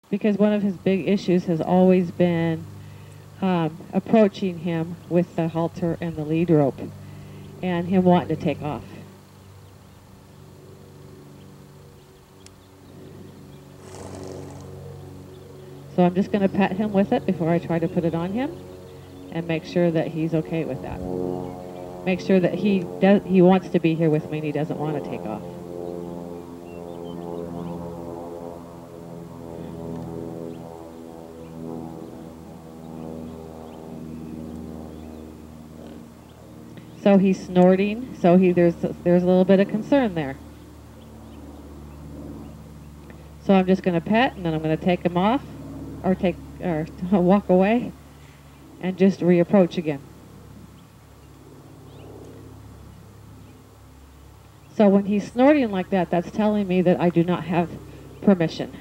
because one of his big issues has always been approaching him with the halter and the lead rope and him wanting to take off. So I'm just going to pet him with it before I try to put it on him and make sure that he's okay with that. Make sure that he wants to be here with me and he doesn't want to take off. So he's snorting, so there's a little bit of concern there. So I'm just going to pet and then I'm going to take him off or walk away and just reapproach again. So when he's snorting like that, that's telling me that I do not have permission.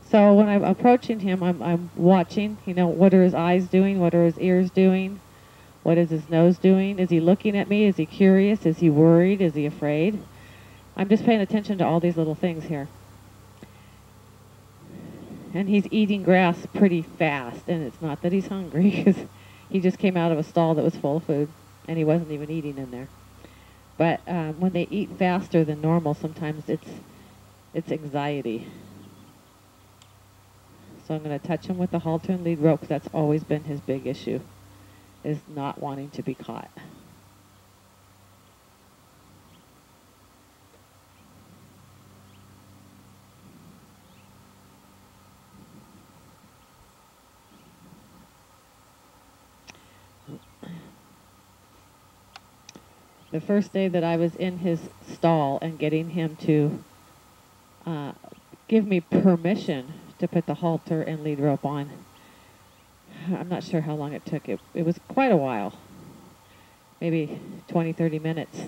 So when I'm approaching him, I'm watching, you know, what are his eyes doing? What are his ears doing? What is his nose doing? Is he looking at me? Is he curious? Is he worried? Is he afraid? I'm just paying attention to all these little things here. And he's eating grass pretty fast, and it's not that he's hungry, because he just came out of a stall that was full of food, and he wasn't even eating in there. But when they eat faster than normal, sometimes it's anxiety. So I'm going to touch him with the halter and lead rope, because that's always been his big issue, is not wanting to be caught. The first day that I was in his stall and getting him to give me permission to put the halter and lead rope on, I'm not sure how long it took. It was quite a while, maybe 20, 30 minutes.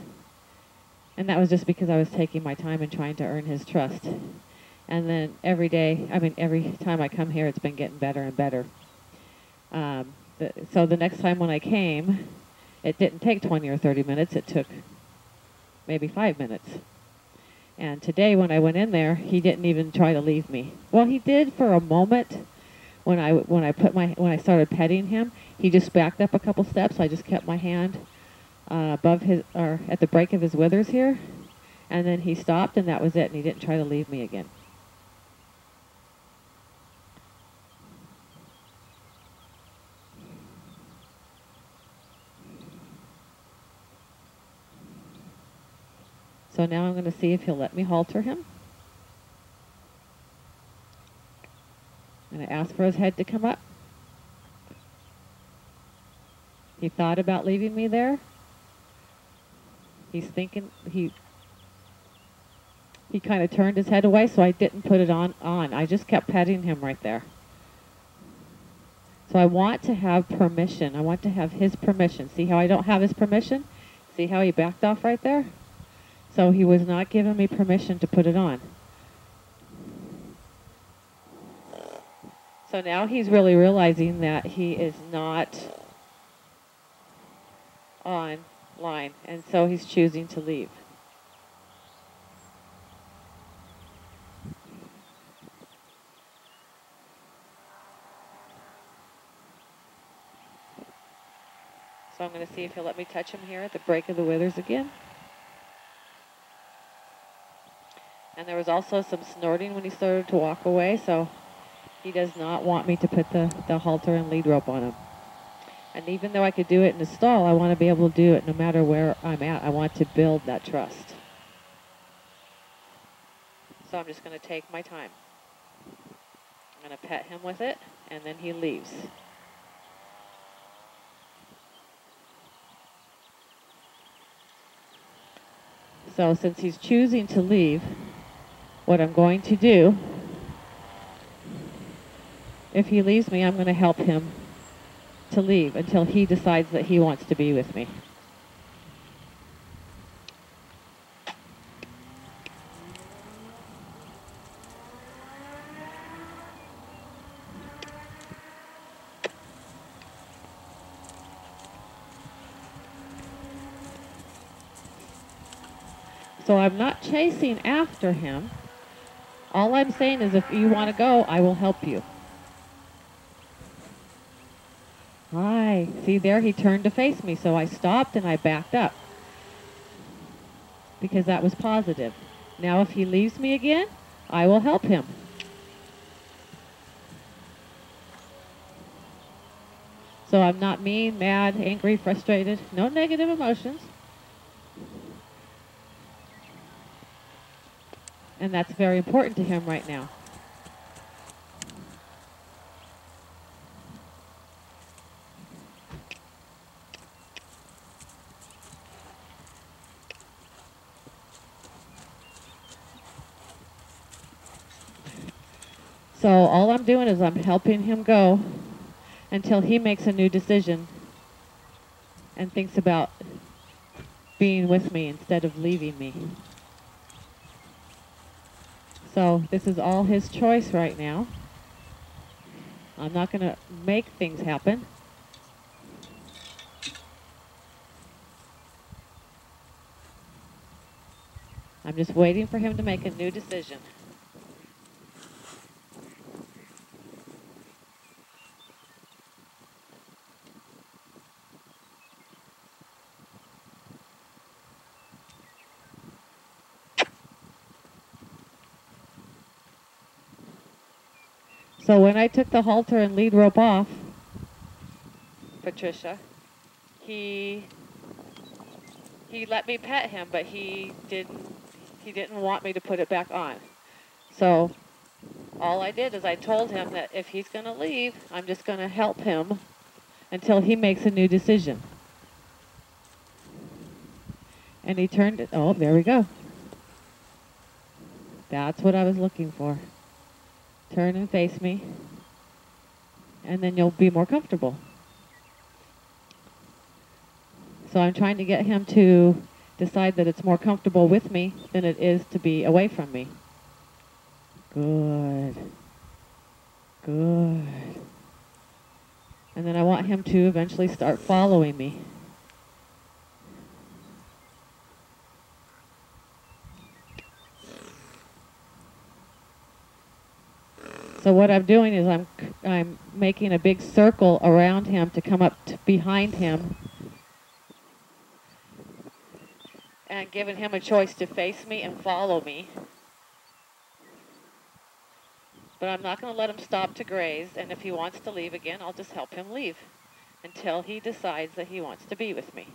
And that was just because I was taking my time and trying to earn his trust. And then every time I come here, it's been getting better and better. So the next time when I came, it didn't take 20 or 30 minutes. It took maybe 5 minutes. And today when I went in there, he didn't even try to leave me. Well, he did for a moment. When I started petting him, he just backed up a couple steps. I just kept my hand above at the break of his withers here, and then he stopped, and that was it. And he didn't try to leave me again. So now I'm going to see if he'll let me halter him. I'm going to ask for his head to come up. He thought about leaving me there. He's thinking, he kind of turned his head away, so I didn't put it on. I just kept petting him right there. So I want to have permission. I want to have his permission. See how I don't have his permission? See how he backed off right there? So he was not giving me permission to put it on. So now he's really realizing that he is not on line, and so he's choosing to leave. So I'm going to see if he'll let me touch him here at the break of the withers again. And there was also some snorting when he started to walk away, so he does not want me to put the halter and lead rope on him. And even though I could do it in the stall, I want to be able to do it no matter where I'm at. I want to build that trust. So I'm just going to take my time. I'm going to pet him with it, and then he leaves. So since he's choosing to leave, what I'm going to do, if he leaves me, I'm going to help him to leave until he decides that he wants to be with me. So I'm not chasing after him. All I'm saying is if you want to go, I will help you. Hi. See there, he turned to face me, so I stopped and I backed up. Because that was positive. Now if he leaves me again, I will help him. So I'm not mean, mad, angry, frustrated. No negative emotions. And that's very important to him right now. So all I'm doing is I'm helping him go until he makes a new decision and thinks about being with me instead of leaving me. So this is all his choice right now. I'm not going to make things happen. I'm just waiting for him to make a new decision. So when I took the halter and lead rope off, Patricia, he let me pet him, but he didn't want me to put it back on. So all I did is I told him that if he's going to leave, I'm just going to help him until he makes a new decision. And he turned it. Oh, there we go. That's what I was looking for. Turn and face me, and then you'll be more comfortable. So I'm trying to get him to decide that it's more comfortable with me than it is to be away from me. Good. Good. And then I want him to eventually start following me. So what I'm doing is I'm making a big circle around him to come up behind him and giving him a choice to face me and follow me. But I'm not going to let him stop to graze, and if he wants to leave again, I'll just help him leave until he decides that he wants to be with me.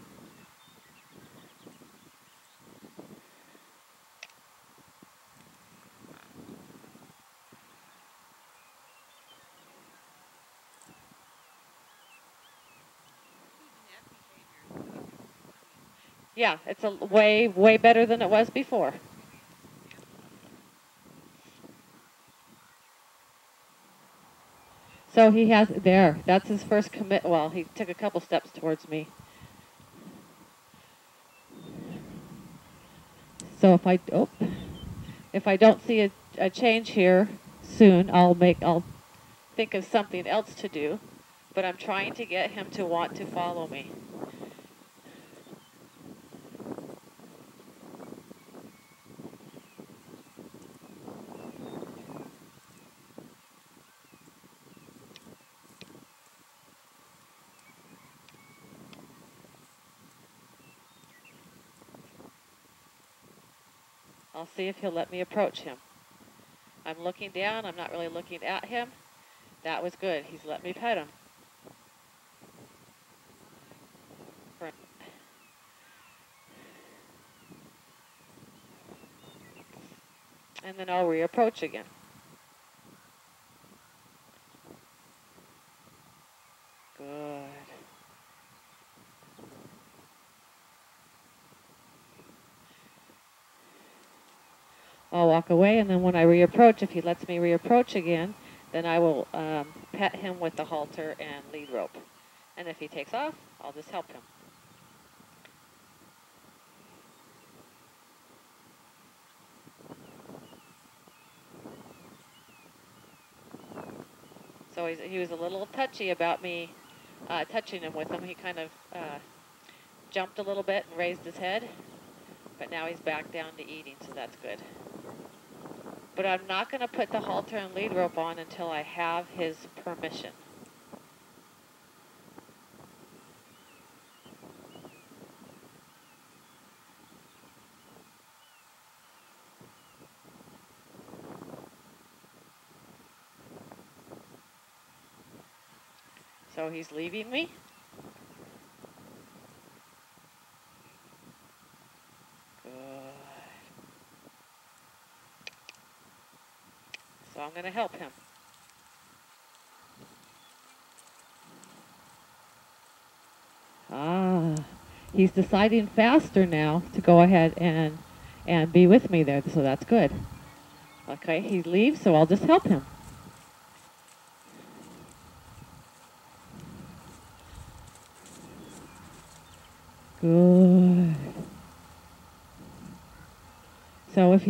Yeah, it's a way better than it was before. So he has, there, that's his first commit. Well, he took a couple steps towards me. So if I don't see a change here soon, I'll think of something else to do. But I'm trying to get him to want to follow me. I'll see if he'll let me approach him. I'm looking down. I'm not really looking at him. That was good. He's let me pet him. And then I'll reapproach again. Good. I'll walk away, and then when I reapproach, if he lets me reapproach again, then I will pet him with the halter and lead rope. And if he takes off, I'll just help him. So he was a little touchy about me touching him with him. He kind of jumped a little bit and raised his head, but now he's back down to eating, so that's good. But I'm not going to put the halter and lead rope on until I have his permission. So he's leaving me. Good. So I'm going to help him. He's deciding faster now to go ahead and be with me there, so that's good. Okay, he leaves, so I'll just help him. Good. So if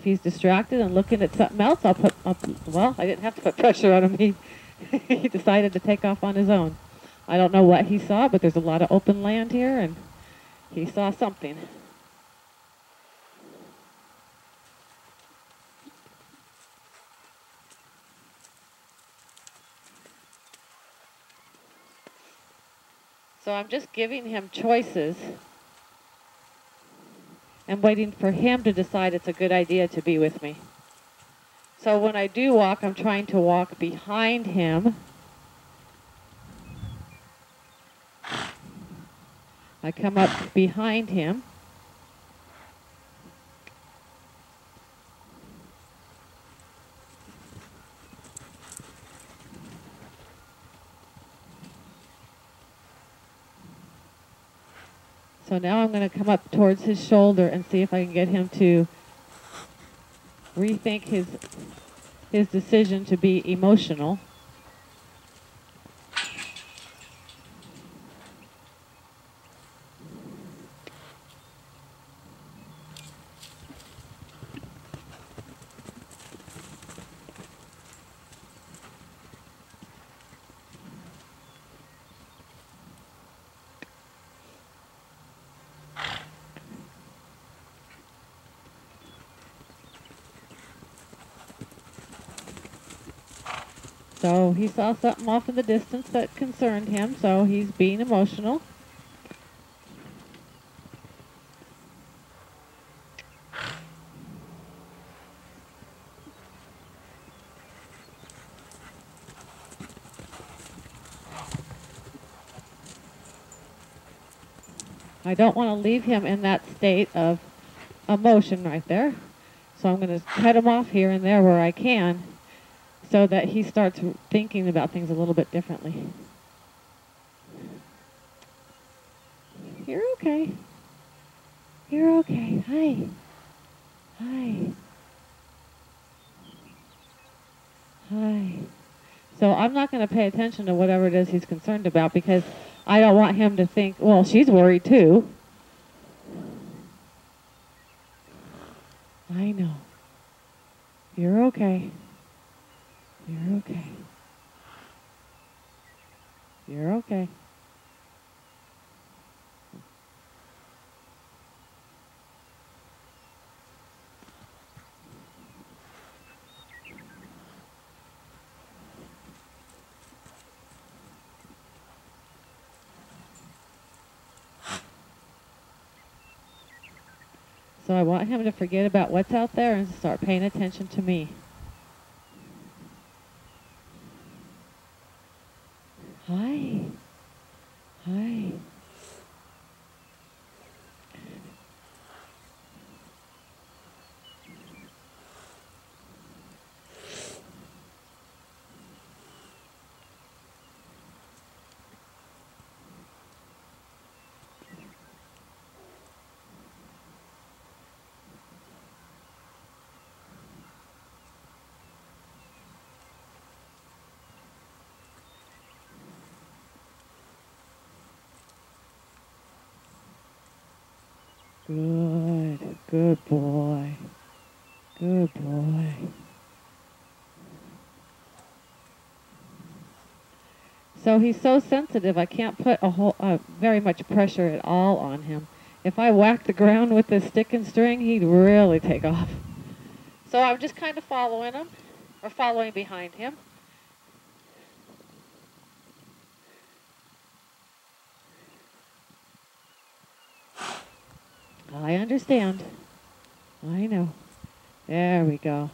he's distracted and looking at something else, well, I didn't have to put pressure on him. He decided to take off on his own. I don't know what he saw, but there's a lot of open land here, and he saw something. So I'm just giving him choices and waiting for him to decide it's a good idea to be with me. So when I do walk, I'm trying to walk behind him. I come up behind him. So now I'm going to come up towards his shoulder and see if I can get him to rethink his decision to be emotional. So he saw something off in the distance that concerned him, so he's being emotional. I don't want to leave him in that state of emotion right there. So I'm going to cut him off here and there where I can so that he starts thinking about things a little bit differently. You're okay. You're okay. Hi. Hi. Hi. So I'm not going to pay attention to whatever it is he's concerned about because I don't want him to think, well, she's worried too. I know. You're okay. You're okay. You're okay. So I want him to forget about what's out there and start paying attention to me. Hi. Hi. Good. Good boy. Good boy. So he's so sensitive, I can't put very much pressure at all on him. If I whacked the ground with this stick and string, he'd really take off. So I'm just kind of following him, or following behind him. I understand. I know. There we go.